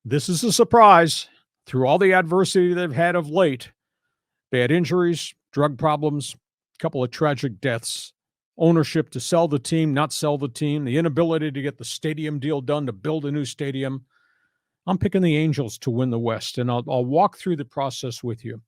This is a surprise through all the adversity they've had of late. Bad injuries, drug problems, a couple of tragic deaths, ownership to sell the team, not sell the team, the inability to get the stadium deal done to build a new stadium. I'm picking the Angels to win the West, and I'll walk through the process with you.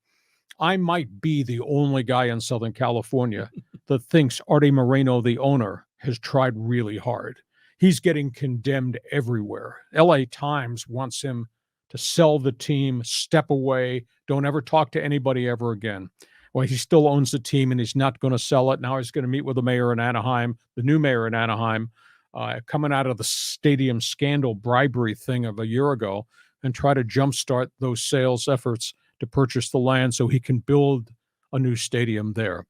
I might be the only guy in Southern California that thinks Artie Moreno, the owner, has tried really hard. He's getting condemned everywhere. LA Times wants him to sell the team, step away, don't ever talk to anybody ever again. Well, he still owns the team and he's not going to sell it. Now he's going to meet with the mayor in Anaheim, the new mayor in Anaheim, coming out of the stadium scandal bribery thing of a year ago, and try to jumpstart those sales efforts to purchase the land so he can build a new stadium there.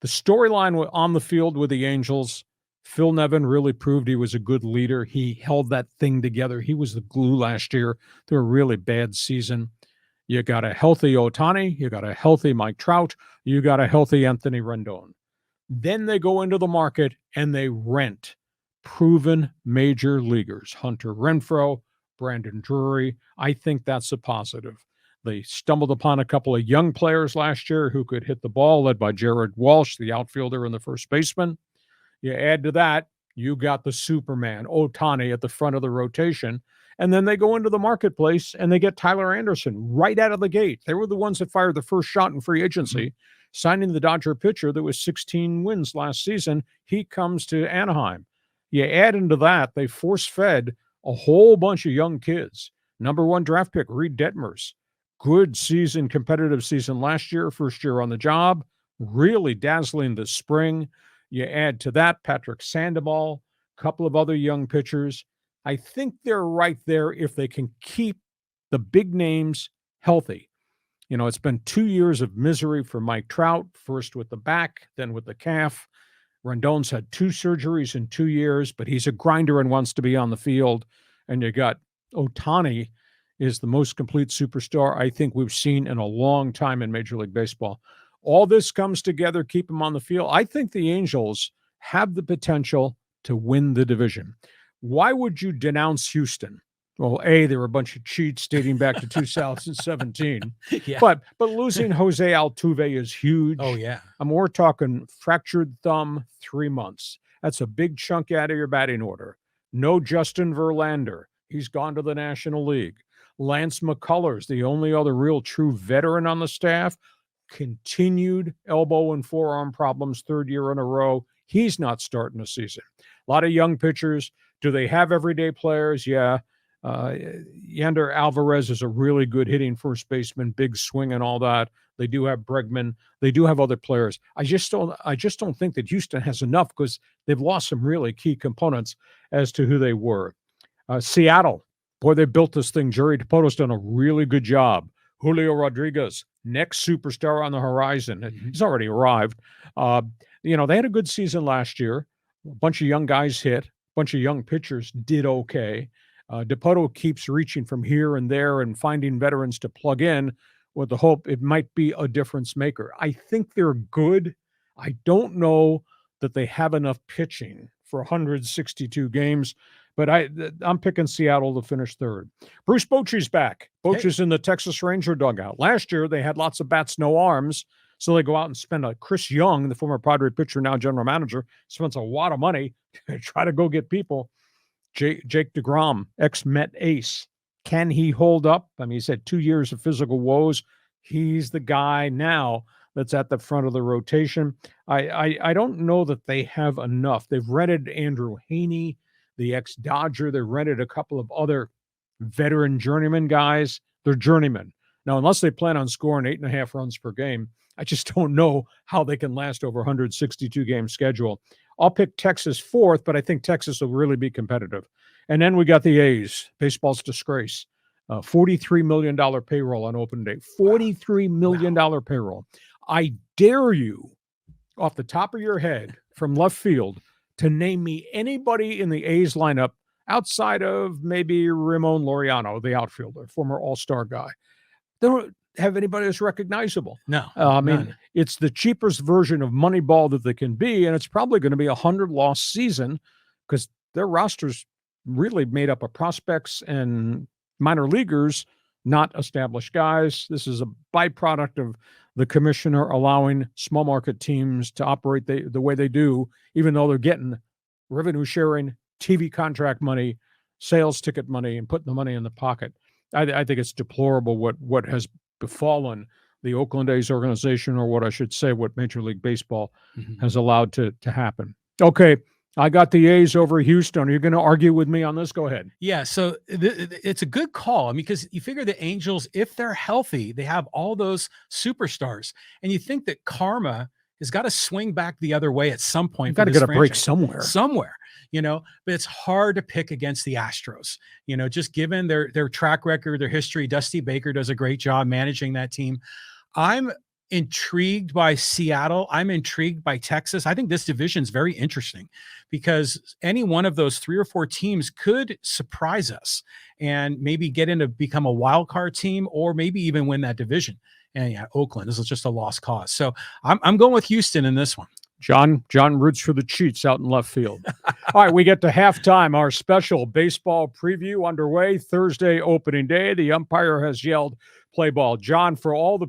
The storyline on the field with the Angels, Phil Nevin really proved he was a good leader. He held that thing together. He was the glue last year through a really bad season. You got a healthy Ohtani. You got a healthy Mike Trout. You got a healthy Anthony Rendon. Then they go into the market and they rent proven major leaguers. Hunter Renfroe, Brandon Drury. I think that's a positive. They stumbled upon a couple of young players last year who could hit the ball, led by Jared Walsh, the outfielder and the first baseman. You add to that, you got the Superman, Ohtani, at the front of the rotation. And then they go into the marketplace and they get Tyler Anderson right out of the gate. They were the ones that fired the first shot in free agency, signing the Dodger pitcher that was 16 wins last season. He comes to Anaheim. You add into that, they force-fed a whole bunch of young kids. Number one draft pick, Reed Detmers. Good season, competitive season last year, first year on the job, really dazzling this spring. You add to that Patrick Sandoval, a couple of other young pitchers. I think they're right there if they can keep the big names healthy. You know, it's been 2 years of misery for Mike Trout, first with the back, then with the calf. Rendon's had 2 surgeries in 2 years, but he's a grinder and wants to be on the field. And you got Ohtani is the most complete superstar I think we've seen in a long time in Major League Baseball. All this comes together, keep him on the field. I think the Angels have the potential to win the division. Why would you denounce Houston? Well, A, there were a bunch of cheats dating back to 2017. Yeah. But losing Jose Altuve is huge. Oh, yeah. We're talking fractured thumb, 3 months. That's a big chunk out of your batting order. No Justin Verlander. He's gone to the National League. Lance McCullers, the only other real true veteran on the staff, continued elbow and forearm problems, 3rd year in a row. He's not starting a season. A lot of young pitchers. Do they have everyday players? Yeah. Yander Alvarez is a really good hitting first baseman, big swing and all that. They do have Bregman. They do have other players. I just don't think that Houston has enough because they've lost some really key components as to who they were. Seattle, boy, they built this thing. Jerry Dipoto's done a really good job. Julio Rodriguez, next superstar on the horizon. He's already arrived. They had a good season last year. A bunch of young guys hit. A bunch of young pitchers did okay. Dipoto keeps reaching from here and there and finding veterans to plug in with the hope it might be a difference maker. I think they're good. I don't know that they have enough pitching for 162 games, but I'm picking Seattle to finish 3rd. Bruce Bochy's back. Bochy's in the Texas Ranger dugout. Last year, they had lots of bats, no arms, so they go out and spend Chris Young, the former Padre pitcher, now general manager, spends a lot of money to try to go get people. Jake DeGrom, ex-Met ace. Can he hold up? I mean, he's had 2 years of physical woes. He's the guy now that's at the front of the rotation. I don't know that they have enough. They've rented Andrew Haney, the ex-Dodger. They rented a couple of other veteran journeyman guys. They're journeymen. Now, unless they plan on scoring 8.5 runs per game, I just don't know how they can last over 162-game schedule. I'll pick Texas 4th, but I think Texas will really be competitive. And then we got the A's, baseball's disgrace. $43 million payroll on open day. $43 million payroll. I dare you, off the top of your head, from left field, to name me anybody in the A's lineup outside of maybe Ramon Laureano, the outfielder, former all-star guy. They don't have anybody that's recognizable. No. None. It's the cheapest version of Moneyball that they can be, and it's probably going to be a 100-loss season because their roster's really made up of prospects and minor leaguers, not established guys. This is a byproduct of the commissioner allowing small market teams to operate the way they do, even though they're getting revenue sharing, TV contract money, sales ticket money, and putting the money in the pocket. I think it's deplorable what has befallen the Oakland A's organization, or what I should say, what Major League Baseball has allowed to happen. Okay, I got the A's over Houston. Are you going to argue with me on this? Go ahead. Yeah, so it's a good call. I mean, because you figure the Angels, if they're healthy, they have all those superstars, and you think that karma has got to swing back the other way at some point. You've got to get a break somewhere. But it's hard to pick against the Astros, just given their track record, their history. Dusty Baker does a great job managing that team. I'm intrigued by Seattle. I'm intrigued by Texas. I think this division is very interesting because any one of those 3 or 4 teams could surprise us and maybe get into become a wild card team, or maybe even win that division. And yeah, Oakland, this is just a lost cause. So I'm going with Houston in this one. John roots for the cheats out in left field. All right, we get to halftime. Our special baseball preview underway. Thursday opening day. The umpire has yelled, "Play ball." John, for all the